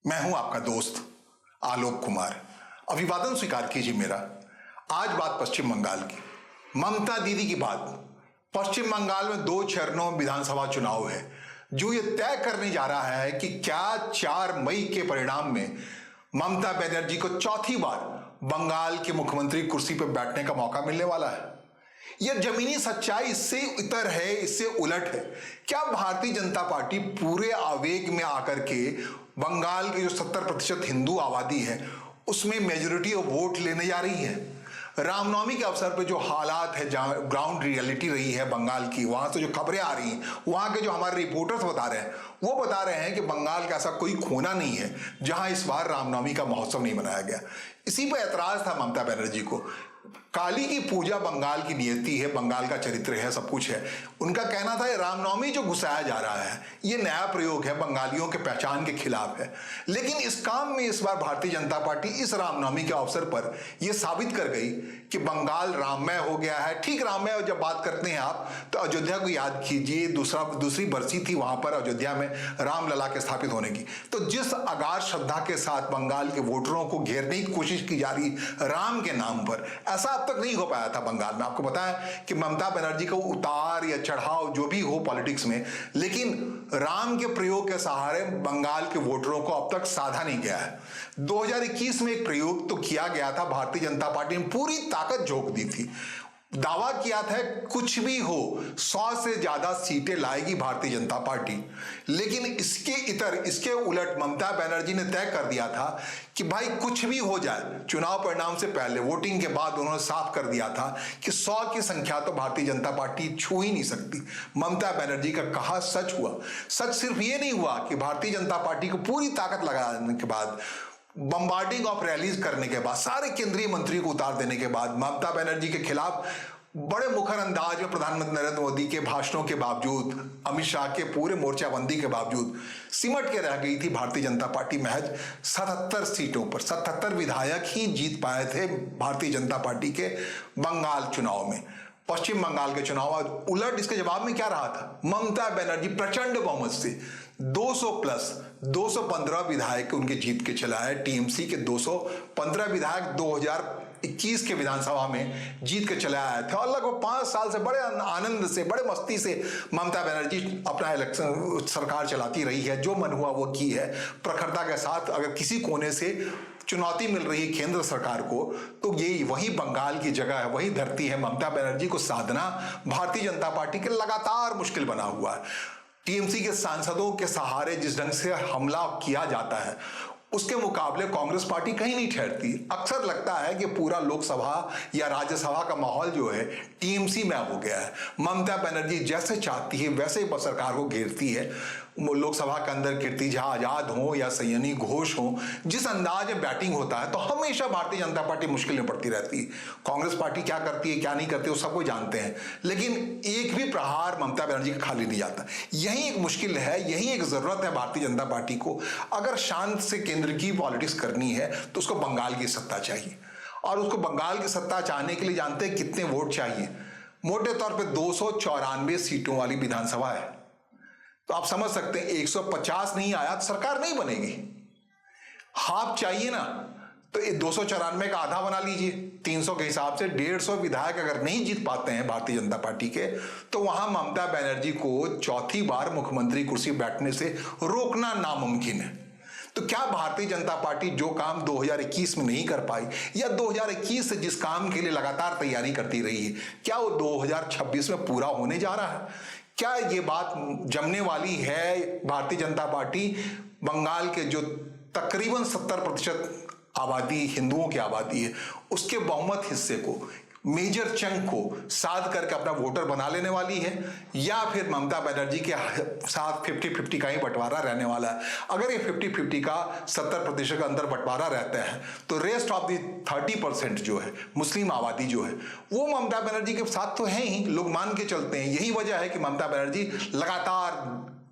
मैं हूं आपका दोस्त आलोक कुमार। अभिवादन स्वीकार कीजिए मेरा। आज बात पश्चिम बंगाल की, ममता दीदी की बात। पश्चिम बंगाल में 2 चरणों में विधानसभा चुनाव है जो ये तय करने जा रहा है कि क्या 4 मई के परिणाम में ममता बनर्जी को चौथी बार बंगाल के मुख्यमंत्री कुर्सी पर बैठने का मौका मिलने वाला है। यह जमीनी सच्चाई इससे इतर है, इससे उलट है। क्या भारतीय जनता पार्टी पूरे आवेग में आकर के बंगाल की जो 70% हिंदू आबादी है उसमें मेजोरिटी ऑफ वोट लेने जा रही है? रामनवमी के अवसर पर जो हालात है, जहां ग्राउंड रियलिटी रही है बंगाल की, वहां से जो खबरें आ रही हैं, वहां के जो हमारे रिपोर्टर्स बता रहे हैं, वो बता रहे हैं कि बंगाल का ऐसा कोई कोना नहीं है जहां इस बार रामनवमी का महोत्सव नहीं मनाया गया। इसी पर ऐतराज था ममता बनर्जी को। काली की पूजा बंगाल की नियति है, बंगाल का चरित्र है, सब कुछ है। उनका कहना था रामनवमी जो घुसाया जा रहा है ये नया प्रयोग है, बंगालियों के पहचान के खिलाफ है। लेकिन इस काम में इस बार भारतीय जनता पार्टी इस रामनवमी के अवसर पर यह साबित कर गई कि बंगाल राममय हो गया है। ठीक राममय जब बात करते हैं आप तो अयोध्या को याद कीजिए, दूसरी बरसी थी वहां पर अयोध्या में रामलला के स्थापित होने की। तो जिस अगाध श्रद्धा के साथ बंगाल के वोटरों को घेरने की कोशिश की जा रही राम के नाम पर, ऐसा अब तक नहीं हो पाया था बंगाल में। आपको पता है कि ममता बनर्जी का उतार या चढ़ाव जो भी हो पॉलिटिक्स में, लेकिन राम के प्रयोग के सहारे बंगाल के वोटरों को अब तक साधा नहीं गया है। 2021 में एक प्रयोग तो किया गया था, भारतीय जनता पार्टी ने पूरी ताकत झोंक दी थी, दावा किया था कुछ भी हो 100 से ज्यादा सीटें लाएगी भारतीय जनता पार्टी। लेकिन इसके उलट ममता बनर्जी ने तय कर दिया था कि भाई कुछ भी हो जाए, चुनाव परिणाम से पहले, वोटिंग के बाद उन्होंने साफ कर दिया था कि 100 की संख्या तो भारतीय जनता पार्टी छू ही नहीं सकती। ममता बनर्जी का कहा सच हुआ। सच सिर्फ ये नहीं हुआ कि भारतीय जनता पार्टी को पूरी ताकत लगाने के बाद, बम्बार्डिंग ऑफ रैलीज करने के बाद, सारे केंद्रीय मंत्री को उतार देने के बाद, ममता बनर्जी के खिलाफ बड़े मुखर अंदाज में प्रधानमंत्री नरेंद्र मोदी के भाषणों के बावजूद, अमित शाह के पूरे मोर्चाबंदी के बावजूद सिमट के रह गई थी भारतीय जनता पार्टी। महज 77 सीटों पर 77 विधायक ही जीत पाए थे भारतीय जनता पार्टी के बंगाल चुनाव में, पश्चिम बंगाल के चुनाव। उलट इसके जवाब में क्या रहा था? ममता बनर्जी प्रचंड बहुमत से 200 प्लस 215 विधायक उनके जीत के चला है। टीएमसी के 215 विधायक 2021 के विधानसभा में जीत के चले आए थे और लगभग 5 साल से बड़े आनंद से, बड़े मस्ती से ममता बनर्जी अपना इलेक्शन सरकार चलाती रही है। जो मन हुआ वो की है प्रखरता के साथ। अगर किसी कोने से चुनौती मिल रही है केंद्र सरकार को तो ये वही बंगाल की जगह है, वही धरती है। ममता बनर्जी को साधना भारतीय जनता पार्टी के लगातार मुश्किल बना हुआ है। टीएमसी के सांसदों के सहारे जिस ढंग से हमला किया जाता है उसके मुकाबले कांग्रेस पार्टी कहीं नहीं ठहरती। अक्सर लगता है कि पूरा लोकसभा या राज्यसभा का माहौल जो है टीएमसी में हो गया है। ममता बनर्जी जैसे चाहती है वैसे ही सरकार को घेरती है। लोकसभा के अंदर कीर्ति झा आजाद हो या सैयनी घोष हो, जिस अंदाज में बैटिंग होता है तो हमेशा भारतीय जनता पार्टी मुश्किल में पड़ती रहती है। कांग्रेस पार्टी क्या करती है क्या नहीं करती वो सबको जानते हैं, लेकिन एक भी प्रहार ममता बनर्जी का खाली नहीं जाता। यही एक मुश्किल है, यही एक जरूरत है भारतीय जनता पार्टी को। अगर शांत से केंद्र की पॉलिटिक्स करनी है तो उसको बंगाल की सत्ता चाहिए, और उसको बंगाल की सत्ता चाहने के लिए जानते हैं कितने वोट चाहिए? मोटे तौर पे 294 सीटों वाली विधानसभा है। तो आप समझ सकते हैं 150 नहीं आया तो सरकार नहीं बनेगी। हाफ चाहिए ना, तो ये 294 का आधा बना लीजिए 300 के हिसाब से। 150 विधायक अगर नहीं जीत पाते हैं भारतीय जनता पार्टी के तो वहां ममता बनर्जी को चौथी बार मुख्यमंत्री कुर्सी बैठने से रोकना नामुमकिन है। तो क्या भारतीय जनता पार्टी जो काम 2021 में नहीं कर पाई या 2021 से जिस काम के लिए लगातार तैयारी करती रही है, क्या वो 2026 में पूरा होने जा रहा है? क्या ये बात जमने वाली है? भारतीय जनता पार्टी बंगाल के जो तकरीबन 70% आबादी हिंदुओं की आबादी है उसके बहुमत हिस्से को, मेजर चंक को साध करके अपना वोटर बना लेने वाली है, या फिर ममता बनर्जी के साथ 50-50 का ही बंटवारा रहने वाला है? अगर ये 50-50 का 70% के अंदर बंटवारा रहता है तो रेस्ट ऑफ दी 30% जो है मुस्लिम आबादी जो है वो ममता बनर्जी के साथ तो है ही, लोग मान के चलते हैं। यही वजह है कि ममता बनर्जी लगातार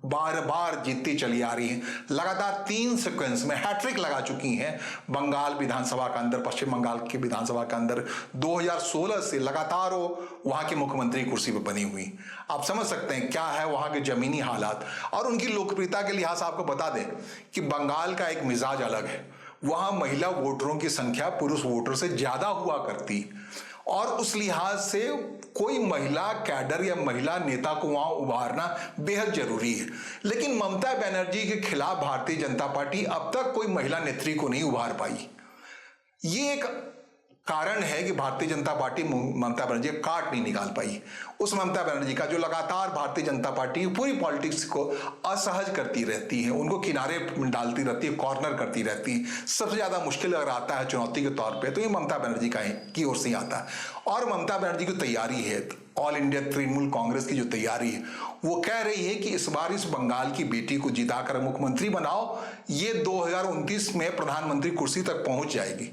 बार बार जीतती चली आ रही हैं। लगातार 3 सीक्वेंस में हैट्रिक लगा चुकी हैं बंगाल विधानसभा के अंदर, पश्चिम बंगाल की विधानसभा के अंदर। 2016 से लगातार वो वहां की मुख्यमंत्री कुर्सी पर बनी हुई। आप समझ सकते हैं क्या है वहां के जमीनी हालात और उनकी लोकप्रियता के लिहाज से। आपको बता दें कि बंगाल का एक मिजाज अलग है। वहां महिला वोटरों की संख्या पुरुष वोटर से ज्यादा हुआ करती और उस लिहाज से कोई महिला कैडर या महिला नेता को वहां उभारना बेहद जरूरी है। लेकिन ममता बनर्जी के खिलाफ भारतीय जनता पार्टी अब तक कोई महिला नेत्री को नहीं उभार पाई। ये एक कारण है कि भारतीय जनता पार्टी ममता बनर्जी का काट नहीं निकाल पाई। उस ममता बनर्जी का जो लगातार भारतीय जनता पार्टी पूरी पॉलिटिक्स को असहज करती रहती है, उनको किनारे डालती रहती है, कॉर्नर करती रहती है। सबसे ज्यादा मुश्किल अगर आता है चुनौती के तौर पे तो ये ममता बनर्जी की ओर से आता है। और ममता बनर्जी की तैयारी है, ऑल इंडिया तृणमूल कांग्रेस की जो तैयारी है, वो कह रही है कि इस बार इस बंगाल की बेटी को जिताकर मुख्यमंत्री बनाओ, ये 2029 में प्रधानमंत्री कुर्सी तक पहुंच जाएगी।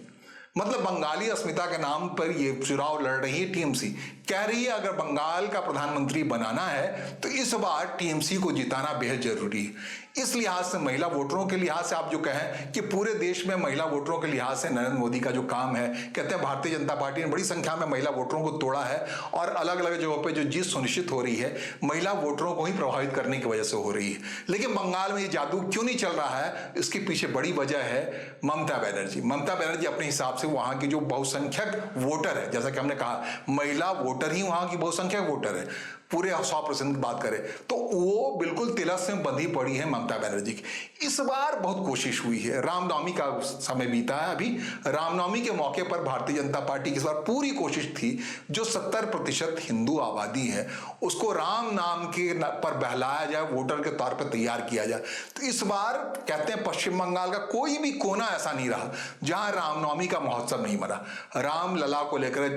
मतलब बंगाली अस्मिता के नाम पर ये चुनाव लड़ रही है टीएमसी। कह रही है अगर बंगाल का प्रधानमंत्री बनाना है तो इस बार टीएमसी को जिताना बेहद जरूरी है। इस लिहाज से, महिला वोटरों के लिहाज से आप जो कहें कि पूरे देश में महिला वोटरों के लिहाज से नरेंद्र मोदी का जो काम है, कहते हैं भारतीय जनता पार्टी ने बड़ी संख्या में महिला वोटरों को तोड़ा है और अलग अलग जगहों पे जो जीत सुनिश्चित हो रही है महिला वोटरों को ही प्रभावित करने की वजह से हो रही है। लेकिन बंगाल में ये जादू क्यों नहीं चल रहा है, इसके पीछे बड़ी वजह है ममता बनर्जी। ममता बनर्जी अपने हिसाब से वहां की जो बहुसंख्यक वोटर है, जैसा कि हमने कहा महिला वोटर ही वहां की बहुसंख्यक वोटर है, पूरे 100% की बात करें तो वो बिल्कुल तिलस्म में बंधी पड़ी है ममता बनर्जी की। इस बार बहुत कोशिश हुई है, रामनवमी का समय बीता है अभी, रामनवमी के मौके पर भारतीय जनता पार्टी की इस बार पूरी कोशिश थी जो 70% हिंदू आबादी है उसको राम नाम के पर बहलाया जाए, वोटर के तौर पर तैयार किया जाए। तो इस बार कहते हैं पश्चिम बंगाल का कोई भी कोना ऐसा नहीं रहा जहां रामनवमी का महोत्सव नहीं मना। राम लला को लेकर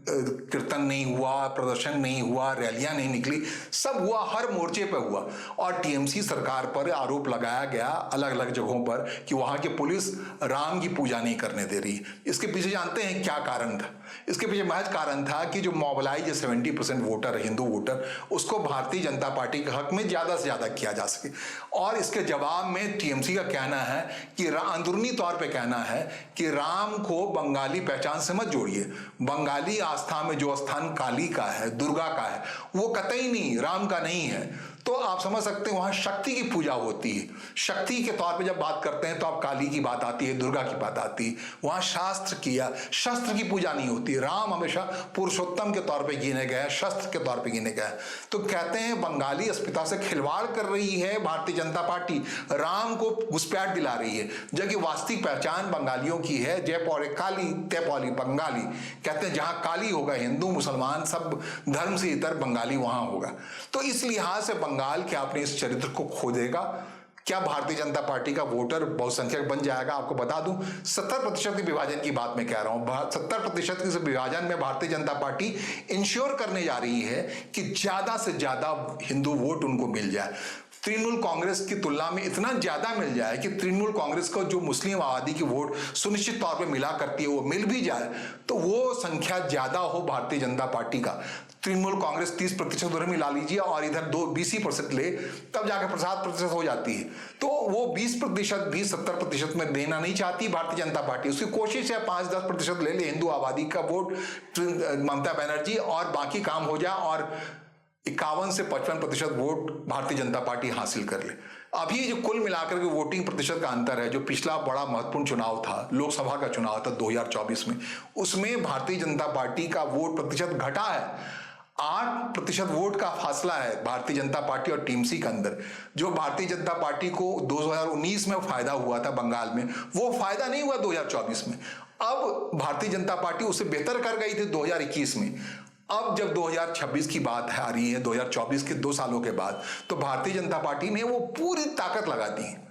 कीर्तन नहीं हुआ, प्रदर्शन नहीं हुआ, रैलियां नहीं निकली, सब हुआ, हर मोर्चे पर हुआ। और टीएमसी सरकार पर आरोप लगाया गया अलग अलग जगहों पर कि वहां की पुलिस राम की पूजा नहीं करने दे रही। इसके पीछे जानते हैं क्या कारण था? इसके पीछे महज कारण था कि जो मोबिलाइज 70% वोटर हिंदू वोटर, उसको भारतीय जनता पार्टी के हक में ज्यादा से ज्यादा किया जा सके। और इसके जवाब में टीएमसी का कहना है कि अंदरूनी तौर पे कहना है कि राम को बंगाली पहचान से मत जोड़िए। बंगाली आस्था में जो स्थान काली का है, दुर्गा का है, वो कतई नहीं राम का नहीं है। तो आप समझ सकते हैं वहां शक्ति की पूजा होती है। शक्ति के तौर पे जब बात करते हैं तो आप काली की बात आती है, दुर्गा की बात आती है। वहां शस्त्र की पूजा नहीं होती। राम हमेशा पुरुषोत्तम के तौर पे गिने गए, शस्त्र के तौर पे गिने गए। तो कहते हैं बंगाली अस्मिता से खिलवाड़ कर रही है भारतीय जनता पार्टी, राम को घुसपैठ दिला रही है, जबकि वास्तविक पहचान बंगालियों की है जय पौरे काली तय पौली बंगाली। कहते हैं जहां काली होगा हिंदू मुसलमान सब धर्म से इतर बंगाली वहां होगा। तो इस लिहाज से बंगाल क्या अपने इस चरित्र को खो देगा? क्या भारतीय जनता पार्टी का वोटर बहुसंख्यक बन जाएगा? आपको बता दूं 70% के विभाजन की बात मैं कह रहा हूं। 70% के विभाजन में भारतीय जनता पार्टी इंश्योर करने जा रही है कि ज्यादा से ज्यादा हिंदू वोट उनको मिल जाए। तृणमूल कांग्रेस की तुलना में इतना ज्यादा मिल जाए कि तृणमूल कांग्रेस को जो मुस्लिम आबादी की वोट सुनिश्चित तौर पर मिला करती है वो मिल भी जाए तो वो संख्या ज्यादा हो भारतीय जनता पार्टी का। तृणमूल कांग्रेस 30% उधर मिला लीजिए और इधर 20% ले, तब जाकर 7% हो जाती है। तो वो 20% भी 70% में देना नहीं चाहती भारतीय जनता पार्टी। उसकी कोशिश है 5-10% ले हिंदू आबादी का वोट ममता बनर्जी और बाकी काम हो जाए और 51 से 55% वोट भारतीय जनता पार्टी हासिल कर ले। अभी जो कुल मिलाकर के वोटिंग प्रतिशत का अंतर है, जो पिछला बड़ा महत्वपूर्ण चुनाव था, लोकसभा का चुनाव था 2024 में, उसमें भारतीय जनता पार्टी का वोट प्रतिशत घटा है। 8% वोट का फासला है भारतीय जनता पार्टी और टीएमसी के अंदर। जो भारतीय जनता पार्टी को 2019 में फायदा हुआ था बंगाल में, वो फायदा नहीं हुआ 2024 में। अब भारतीय जनता पार्टी उससे बेहतर कर गई थी 2021 में। अब जब 2026 की बात आ रही है, 2024 के 2 सालों के बाद, तो भारतीय जनता पार्टी ने वो पूरी ताकत लगा दी है।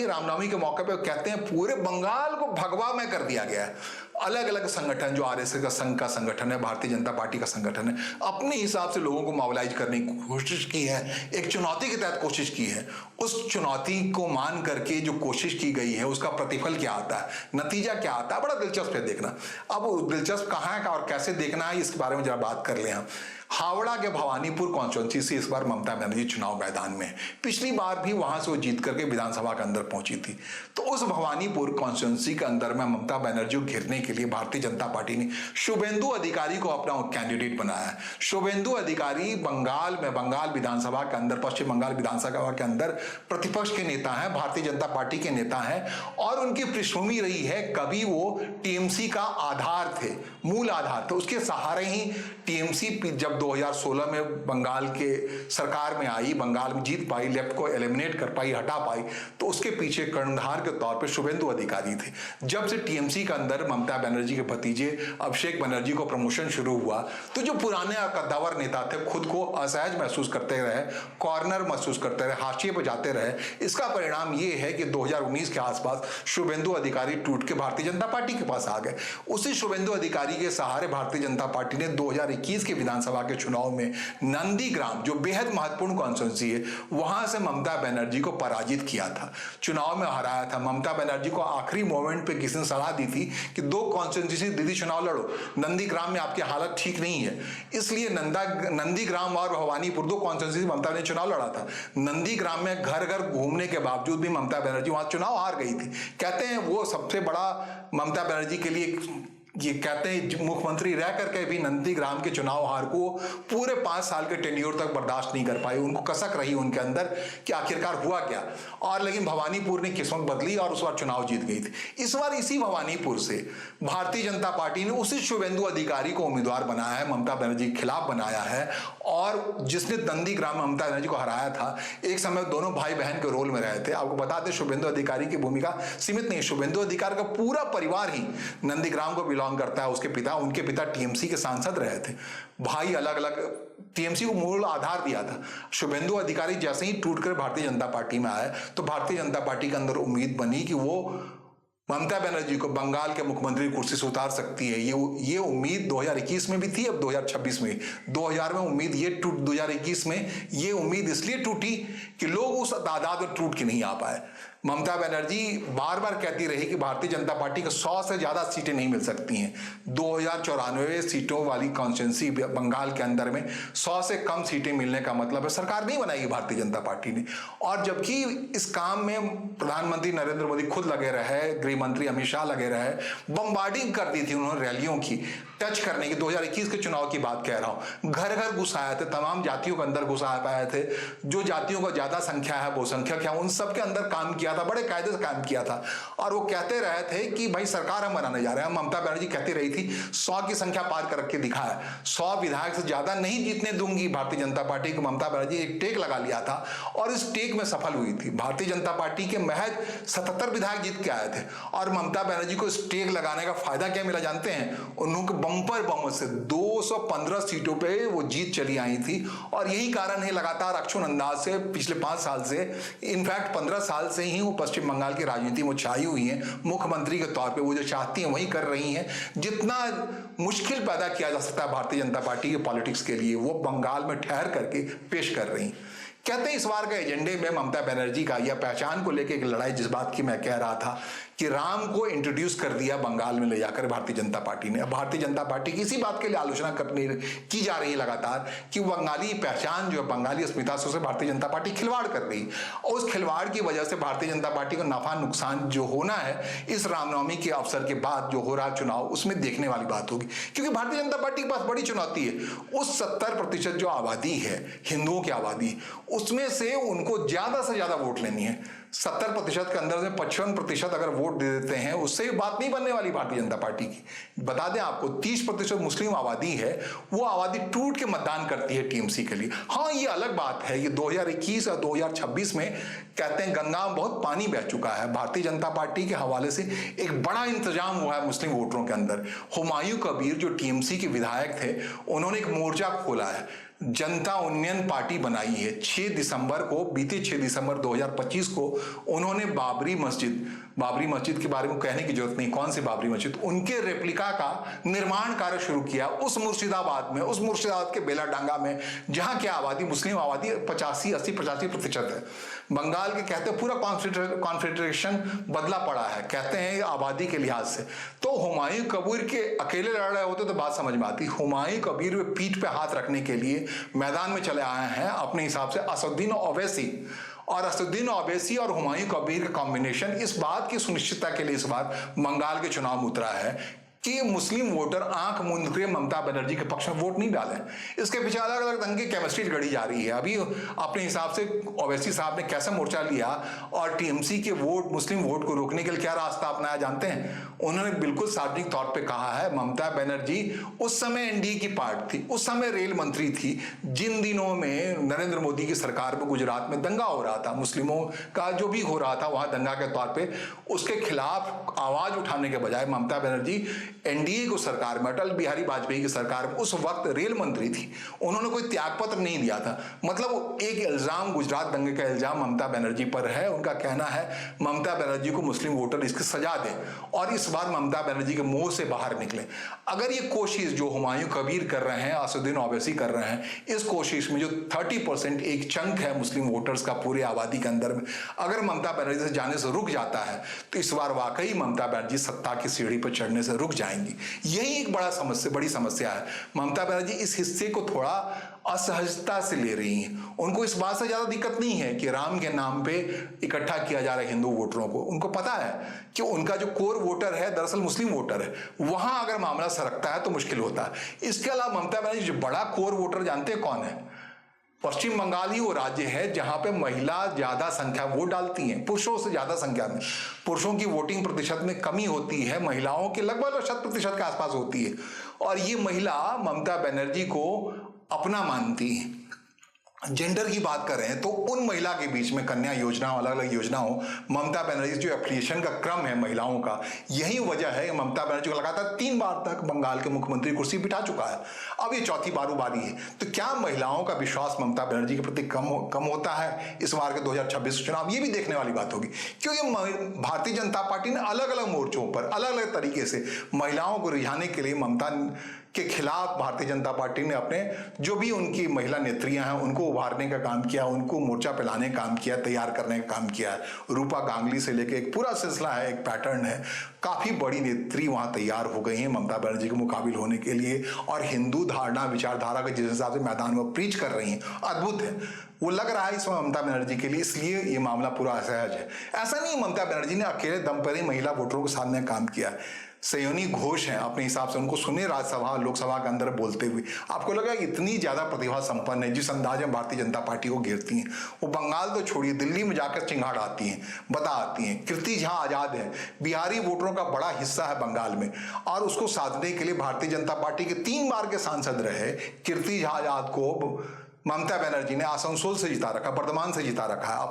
रामनवमी के मौके पे कहते हैं पूरे बंगाल को भगवा में कर दिया गया है। अलग अलग संगठन, जो आरएसएस का संघ का संगठन है, भारतीय जनता पार्टी का संगठन है, अपने हिसाब से लोगों को मोबिलाइज करने की कोशिश की है, एक चुनौती के तहत कोशिश की है। उस चुनौती को मान करके जो कोशिश की गई है उसका प्रतिफल क्या आता है, नतीजा क्या आता है, बड़ा दिलचस्प है देखना। अब दिलचस्प कहाँ है और कैसे देखना है, इसके बारे में जरा बात कर लें हम। हावड़ा के भवानीपुर कॉन्स्टिट्यूंसी से इस बार ममता बनर्जी चुनाव मैदान में है। पिछली बार भी वहां से वो जीत करके विधानसभा के अंदर पहुंची थी। तो उस भवानीपुर कॉन्स्टिट्यूंसी के अंदर में ममता बनर्जी को घेरने के लिए भारतीय जनता पार्टी ने शुभेंदु अधिकारी को अपना कैंडिडेट बनाया है। शुभेंदु अधिकारी बंगाल विधानसभा के अंदर, पश्चिम बंगाल विधानसभा के अंदर प्रतिपक्ष के नेता हैं, भारतीय जनता पार्टी के नेता हैं और उनकी पृष्ठभूमि रही है, कभी वो टीएमसी का आधार थे, मूल आधार थे। उसके सहारे ही टीएमसी जब 2016 में बंगाल के सरकार में आई, बंगाल में जीत पाई, लेफ्ट को एलिमिनेट कर पाई, हटा पाई, तो उसके पीछे कर्णधार के तौर पे शुभेंदु अधिकारी थे। जब से टीएमसी के अंदर ममता बनर्जी के भतीजे अभिषेक बनर्जी को प्रमोशन शुरू हुआ, तो जो पुराने कद्दावर नेता थे खुद को असहज महसूस करते रहे, कॉर्नर महसूस करते रहे, हाशिए पर जाते रहे। इसका परिणाम ये है कि 2019 के आसपास शुभेंदु अधिकारी टूट के भारतीय जनता पार्टी के पास आ गए। उसी शुभेंदु अधिकारी के सहारे भारतीय जनता पार्टी ने 2021 के विधानसभा के चुनाव में नंदीग्राम, जो बेहद महत्वपूर्ण कॉन्स्टिट्यूंसी है, वहां से ममता बनर्जी को पराजित किया था, चुनाव में हराया था। ममता बनर्जी को आखिरी मोमेंट पे किसी ने सलाह दी थी कि 2 कॉन्स्टिट्यूंसी से दीदी चुनाव लड़ो, नंदीग्राम में आपकी हालत ठीक नहीं है, इसलिए नंदीग्राम और भवानीपुर 2 कॉन्स्टिट्यूंसी ममता ने चुनाव लड़ा था। नंदीग्राम में घर घर घूमने के बावजूद भी ममता बनर्जी वहां चुनाव हार गई थी। कहते हैं वो सबसे बड़ा ममता बनर्जी के लिए, ये कहते हैं मुख्यमंत्री रह करके भी नंदीग्राम के चुनाव हार को पूरे 5 साल के टेन्योर तक बर्दाश्त नहीं कर पाई। उनको कसक रही उनके अंदर कि आखिरकार हुआ क्या। और लेकिन भवानीपुर ने किस्मत बदली और उस बार चुनाव जीत गई थी। इस बार इसी भवानीपुर से भारतीय जनता पार्टी ने उसी शुभेंदु अधिकारी को उम्मीदवार बनाया है, ममता बनर्जी के खिलाफ बनाया है, और जिसने नंदीग्राम में ममता बनर्जी को हराया था। एक समय दोनों भाई बहन के रोल में रहे थे। आपको बता दें, शुभेंदु अधिकारी की भूमिका सीमित नहीं, शुभेंदु अधिकारी का पूरा परिवार ही नंदीग्राम को बिलोंग करता है। उसके पिता, उनके पिता टीएमसी के सांसद रहे थे, भाई अलग अलग टीएमसी को मूल आधार दिया था। शुभेंदु अधिकारी जैसे ही टूटकर भारतीय जनता पार्टी में आए तो भारतीय जनता पार्टी के अंदर उम्मीद बनी कि वो ममता बनर्जी को बंगाल के मुख्यमंत्री की कुर्सी से उतार सकती है। ये उम्मीद 2021 में भी थी, अब 2026 में। 2000 में उम्मीद 2021 में ये उम्मीद इसलिए टूटी कि लोग उस तादाद में टूट के नहीं आ पाए। ममता बनर्जी बार बार कहती रही कि भारतीय जनता पार्टी को 100 से ज्यादा सीटें नहीं मिल सकती हैं। 2094 सीटों वाली कॉन्स्टिट्यूंसी बंगाल के अंदर में 100 से कम सीटें मिलने का मतलब है सरकार नहीं बनाएगी भारतीय जनता पार्टी ने। और जबकि इस काम में प्रधानमंत्री नरेंद्र मोदी खुद लगे रहे, गृह मंत्री अमित शाह लगे रहे, बम्बार्डिंग कर दी थी उन्होंने रैलियों की, टच करने की। 2021 के चुनाव की बात कह रहा हूं, घर घर घुस आए थे, तमाम जातियों के अंदर घुस पाए थे। जो जातियों को ज्यादा संख्या है, बहुसंख्यक है, उन सबके अंदर काम किया था, बड़े कायदे से काम किया था। और वो कहते रहे थे कि भाई सरकार हम बनाने जा रहे हैं। ममता बनर्जी कहती रही थी 100 की संख्या पार कर रख के दिखाया, 100 विधायक से ज्यादा नहीं जीतने दूंगी भारतीय जनता पार्टी को। ममता बनर्जी एक टेक लगा लिया था और इस टेक में सफल हुई थी। भारतीय जनता पार्टी के महज 77 विधायक जीत के आए थे और ममता बनर्जी को इस टेक लगाने का फायदा क्या मिला जानते हैं? उन्होंने बम्पर बहुमत से 215 सीटों पे वो जीत चली आई थी। और यही कारण है लगातार अक्षुण अंदाज से पिछले 5 साल से, इनफैक्ट 15 साल से ही वो पश्चिम बंगाल की राजनीति में छाई हुई हैं। मुख्यमंत्री के तौर पे वो जो चाहती हैं वही कर रही हैं। जितना मुश्किल पैदा किया जा सकता है भारतीय जनता पार्टी के पॉलिटिक्स के लिए, वो बंगाल में ठहर करके पेश कर रही। कहते हैं इस बार का एजेंडे में ममता बनर्जी का या पहचान को लेकर एक लड़ाई, जिस बात की मैं कह रहा था कि राम को इंट्रोड्यूस कर दिया बंगाल में ले जाकर भारतीय जनता पार्टी ने। भारतीय जनता पार्टी की इसी बात के लिए आलोचना की जा रही है लगातार कि बंगाली पहचान जो है, बंगाली अस्मिता से भारतीय जनता पार्टी खिलवाड़ कर रही। और उस खिलवाड़ की वजह से भारतीय जनता पार्टी को नफा नुकसान जो होना है इस रामनवमी के अवसर के बाद जो हो रहा चुनाव, उसमें देखने वाली बात होगी। क्योंकि भारतीय जनता पार्टी के पास बड़ी चुनौती है। उस 70% जो आबादी है, हिंदुओं की आबादी, उसमें से उनको ज्यादा से ज्यादा वोट लेनी है। 70% के अंदर से 55% अगर वोट दे देते हैं, उससे बात नहीं बनने वाली भारतीय जनता पार्टी की। बता दें आपको 30% मुस्लिम आबादी है, वो आबादी टूट के मतदान करती है टीएमसी के लिए। हाँ, ये अलग बात है, ये 2021 और 2026 में कहते हैं गंगा में बहुत पानी बह चुका है। भारतीय जनता पार्टी के हवाले से एक बड़ा इंतजाम हुआ है मुस्लिम वोटरों के अंदर। हुमायूं कबीर जो टीएमसी के विधायक थे, उन्होंने एक मोर्चा खोला है, जनता उन्नयन पार्टी बनाई है। 6 दिसंबर को, बीते 6 दिसंबर 2025 को उन्होंने बाबरी मस्जिद के बारे में कहने की जरूरत नहीं, कौन सी बाबरी मस्जिद, उनके रेप्लिका का निर्माण कार्य शुरू किया उस मुर्शिदाबाद के बेलाडांगा में, जहां की आबादी, मुस्लिम आबादी 85% है। बंगाल के कहते हैं पूरा कॉन्फेडरेशन बदला पड़ा है, कहते हैं आबादी के लिहाज से। तो हुमायूं कबीर के अकेले लड़ रहे होते तो बात समझ में आती। हुमायूं कबीर वे पीठ पे हाथ रखने के लिए मैदान में चले आए हैं अपने हिसाब से। असदुद्दीन ओवैसी और हुमायूं कबीर का कॉम्बिनेशन इस बात की सुनिश्चितता के लिए इस बार बंगाल के चुनाव में उतरा है कि मुस्लिम वोटर आंख मूंद के ममता बनर्जी के पक्ष में वोट नहीं डालें। इसके पीछे अलग अलग ढंग की केमिस्ट्री गढ़ी जा रही है। अभी अपने हिसाब से ओवैसी साहब ने कैसे मोर्चा लिया और टीएमसी के मुस्लिम वोट को रोकने के लिए क्या रास्ता अपनाया जानते हैं? उन्होंने बिल्कुल सार्वजनिक तौर पर कहा है, ममता बनर्जी उस समय एनडीए की पार्ट थी, उस समय रेल मंत्री थी, जिन दिनों में नरेंद्र मोदी की सरकार में गुजरात में दंगा हो रहा था, मुस्लिमों का जो भी हो रहा था वहां दंगा के तौर पर, उसके खिलाफ आवाज उठाने के बजाय ममता बनर्जी एनडीए को सरकार में, अटल बिहारी वाजपेयी की सरकार में उस वक्त रेल मंत्री थी, उन्होंने कोई त्यागपत्र नहीं दिया था। मतलब एक इल्जाम, गुजरात दंगे का इल्जाम ममता बनर्जी पर है। उनका कहना है ममता बनर्जी को मुस्लिम वोटर इसकी सजा दें और इस बार ममता बनर्जी के मुंह से बाहर निकले। अगर ये कोशिश जो हुमायूं कबीर कर रहे हैं, असदुद्दीन ओवैसी कर रहे हैं, इस कोशिश में जो 30% एक चंक है मुस्लिम वोटर्स का पूरी आबादी के अंदर में, अगर ममता बनर्जी से जाने से रुक जाता है तो इस बार वाकई ममता बनर्जी सत्ता की सीढ़ी पर चढ़ने से रुक जाएंगी। यही एक बड़ी समस्या है। ममता बनर्जी इस हिस्से को थोड़ा असहजता से ले रही हैं। उनको इस बात से ज्यादा दिक्कत नहीं है कि राम के नाम पे इकट्ठा किया जा रहा है हिंदू वोटरों को। उनको पता है कि उनका जो कोर वोटर है दरअसल मुस्लिम वोटर है, वहां अगर मामला सरकता है तो मुश्किल होता है। इसके अलावा ममता बनर्जी जो बड़ा कोर वोटर जानते हैं कौन है? पश्चिम बंगाल ही वो राज्य है जहां पे महिला ज्यादा संख्या वोट डालती हैं, पुरुषों से ज्यादा संख्या में। पुरुषों की वोटिंग प्रतिशत में कमी होती है, महिलाओं की लगभग 100% के आसपास होती है। और ये महिला ममता बनर्जी को अपना मानती है। जेंडर की बात कर रहे हैं तो उन महिला के बीच में कन्या योजना, अलग अलग योजना हो, ममता बनर्जी जो एप्लीकेशन का क्रम है महिलाओं का, यही वजह है कि ममता बनर्जी को लगातार 3 बार तक बंगाल के मुख्यमंत्री कुर्सी बिठा चुका है। अब ये चौथी बारी है। तो क्या महिलाओं का विश्वास ममता बनर्जी के प्रति कम होता है इस बार के 2026 चुनाव? ये भी देखने वाली बात होगी, क्योंकि भारतीय जनता पार्टी ने अलग अलग मोर्चों पर अलग अलग तरीके से महिलाओं को रिझाने के लिए ममता के खिलाफ भारतीय जनता पार्टी ने अपने जो भी उनकी महिला नेत्रियां हैं उनको उभारने का काम किया, उनको मोर्चा पे लाने का काम किया, तैयार करने का काम किया है। रूपा गांगुली से लेके एक पूरा सिलसिला है, एक पैटर्न है। काफी बड़ी नेत्री वहां तैयार हो गई हैं ममता बनर्जी के मुकाबिल होने के लिए और हिंदू धारणा विचारधारा के जिस हिसाब से मैदान में प्रीच कर रही हैं, अद्भुत है। वो लग रहा है इसमें ममता बनर्जी के लिए, इसलिए ये मामला पूरा असहज है। ऐसा नहीं ममता बनर्जी ने अकेले दम पर ही महिला वोटरों के सामने काम किया। सयोनी घोष हैं अपने हिसाब से, उनको सुने राज्यसभा लोकसभा के अंदर बोलते हुए। आपको लगा इतनी ज्यादा प्रतिभा संपन्न है, जिस अंदाज में भारतीय जनता पार्टी को घेरती हैं, वो बंगाल तो छोड़िए दिल्ली में जाकर चिंगाड़ आती हैं, बता आती हैं। कीर्ति झा आजाद है, बिहारी वोटरों का बड़ा हिस्सा है बंगाल में, और उसको साधने के लिए भारतीय जनता पार्टी के 3 बार के सांसद रहे कीर्ति झा आजाद को ममता बनर्जी ने आसनसोल से जिता रखा, बर्धमान से जिता रखा है,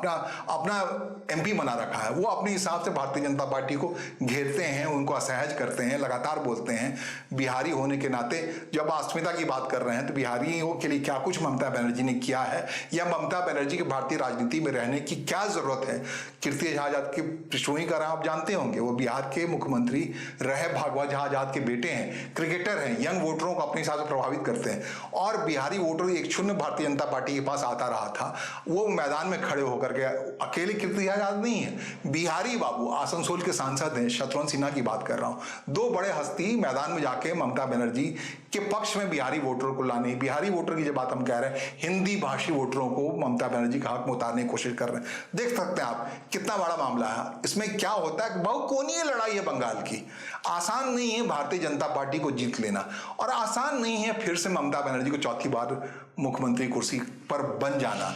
अपना एमपी बना रखा है। वो अपने हिसाब से भारतीय जनता पार्टी को घेरते हैं, उनको असहज करते हैं, लगातार बोलते हैं। बिहारी होने के नाते जब अस्मिता की बात कर रहे हैं तो बिहारियों के लिए क्या कुछ ममता बनर्जी ने किया है या ममता बनर्जी के भारतीय राजनीति में रहने की क्या जरूरत है? कीर्ति झा आजाद की पृष्ठभूमि का आप जानते होंगे, वो बिहार के मुख्यमंत्री रहे, भागवत झा आजाद के बेटे हैं, क्रिकेटर हैं, यंग वोटरों को अपने हिसाब से प्रभावित करते हैं। और बिहारी वोटर एक शून्य भारतीय जनता पार्टी के पास आता रहा था, वो मैदान में खड़े होकर के, अकेले कीर्ति आजाद नहीं है, बिहारी बाबू आसनसोल के सांसद हैं, शत्रुघ्न सिन्हा की बात कर रहा हूं। 2 बड़े हस्ती मैदान में जाके ममता बनर्जी के पक्ष में बिहारी वोटर को लाने, बिहारी वोटर की जो बात हम कह रहे हैं, हिंदी भाषी वोटरों को ममता बनर्जी का हक में उतारने की कोशिश कर रहे हैं। देख सकते हैं आप कितना बड़ा मामला है। इसमें क्या होता है, बहुकोणीय लड़ाई है बंगाल की। आसान नहीं है भारतीय जनता पार्टी को जीत लेना, और आसान नहीं है फिर से ममता बनर्जी को चौथी बार मुख्यमंत्री कुर्सी पर बन जाना।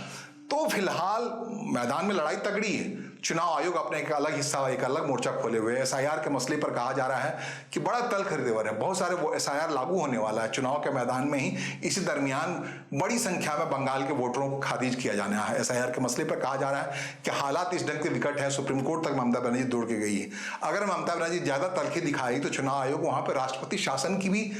तो फिलहाल मैदान में लड़ाई तगड़ी है। चुनाव आयोग अपने एक अलग हिस्सा, एक अलग मोर्चा खोले हुए है। एसआईआर के मसले पर कहा जा रहा है कि बड़ा तल खरीदेवर है, बहुत सारे वो एसआईआर लागू होने वाला है चुनाव के मैदान में ही। इसी दरमियान बड़ी संख्या में बंगाल के वोटरों को खारिज किया जाना है। एसआईआर के मसले पर कहा जा रहा है कि हालात इस ढंग के विकट है, सुप्रीम कोर्ट तक ममता बनर्जी दौड़ के गई है। अगर ममता बनर्जी ज्यादा तलखी दिखाई तो चुनाव आयोग वहां पर राष्ट्रपति शासन की भी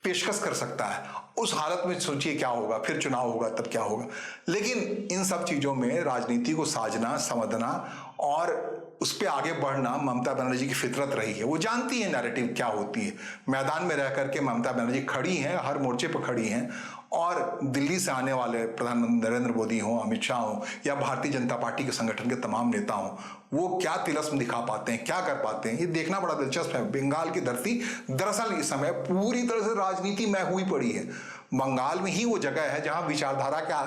पेशकश कर सकता है। उस हालत में सोचिए क्या होगा, फिर चुनाव होगा तब क्या होगा। लेकिन इन सब चीज़ों में राजनीति को साजना, समझना और उस पर आगे बढ़ना ममता बनर्जी की फितरत रही है। वो जानती है नैरेटिव क्या होती है। मैदान में रह करके ममता बनर्जी खड़ी हैं, हर मोर्चे पर खड़ी हैं, और दिल्ली से आने वाले प्रधानमंत्री नरेंद्र मोदी हों, अमित शाह हों या भारतीय जनता पार्टी के संगठन के तमाम नेता हों, वो क्या तिलस्म दिखा पाते हैं, क्या कर पाते हैं, ये देखना बड़ा दिलचस्प है। बंगाल की धरती दरअसल इस समय पूरी तरह से राजनीति में हुई पड़ी है। बंगाल में ही वो जगह है जहां विचारधारा का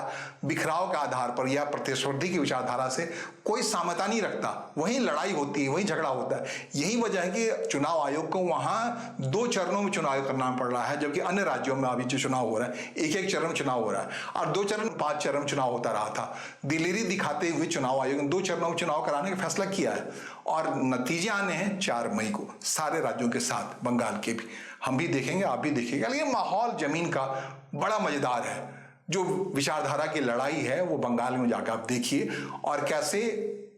बिखराव के आधार पर या प्रतिस्पर्धी की विचारधारा से कोई सामता नहीं रखता, वहीं लड़ाई होती है, वहीं झगड़ा होता है। यही वजह है कि चुनाव आयोग को वहां 2 चरणों में चुनाव करना पड़ रहा है, जबकि अन्य राज्यों में अभी जो चुनाव हो रहा है एक चरण में चुनाव हो रहा है, और 2 चरण 5 चरण में चुनाव होता रहा था। दिलेरी दिखाते हुए चुनाव आयोग ने 2 चरणों में चुनाव कराने का फैसला किया है, और नतीजे आने हैं 4 मई को सारे राज्यों के साथ, बंगाल के भी। हम भी देखेंगे, आप भी देखेंगे। लेकिन माहौल जमीन का बड़ा मजेदार है। जो विचारधारा की लड़ाई है वो बंगाल में जाकर आप देखिए, और कैसे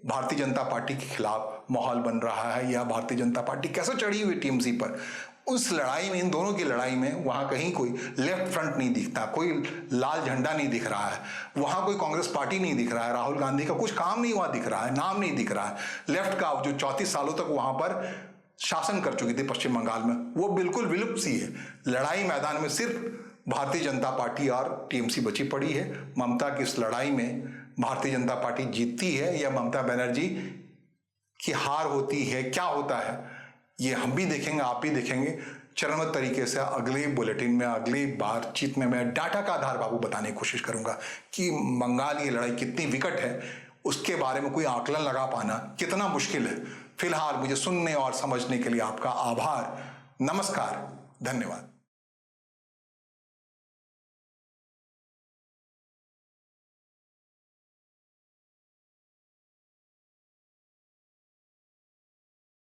भारतीय जनता पार्टी के खिलाफ माहौल बन रहा है, या भारतीय जनता पार्टी कैसे चढ़ी हुई टीएमसी पर। उस लड़ाई में, इन दोनों की लड़ाई में, वहां कहीं कोई लेफ्ट फ्रंट नहीं दिखता, कोई लाल झंडा नहीं दिख रहा है, वहां कोई कांग्रेस पार्टी नहीं दिख रहा है, राहुल गांधी का कुछ काम नहीं वहां दिख रहा है, नाम नहीं दिख रहा है। लेफ्ट का जो 34 सालों तक वहां पर शासन कर चुकी थी पश्चिम बंगाल में, वो बिल्कुल विलुप्त सी है। लड़ाई मैदान में सिर्फ भारतीय जनता पार्टी और टीएमसी बची पड़ी है। ममता की इस लड़ाई में भारतीय जनता पार्टी जीतती है या ममता बनर्जी की हार होती है, क्या होता है, ये हम भी देखेंगे, आप भी देखेंगे चरणबद्ध तरीके से। अगले बुलेटिन में, अगली बातचीत में मैं डाटा का आधार बाबू बताने की कोशिश करूंगा कि बंगाल की लड़ाई कितनी विकट है, उसके बारे में कोई आकलन लगा पाना कितना मुश्किल है। फिलहाल मुझे सुनने और समझने के लिए आपका आभार। नमस्कार, धन्यवाद।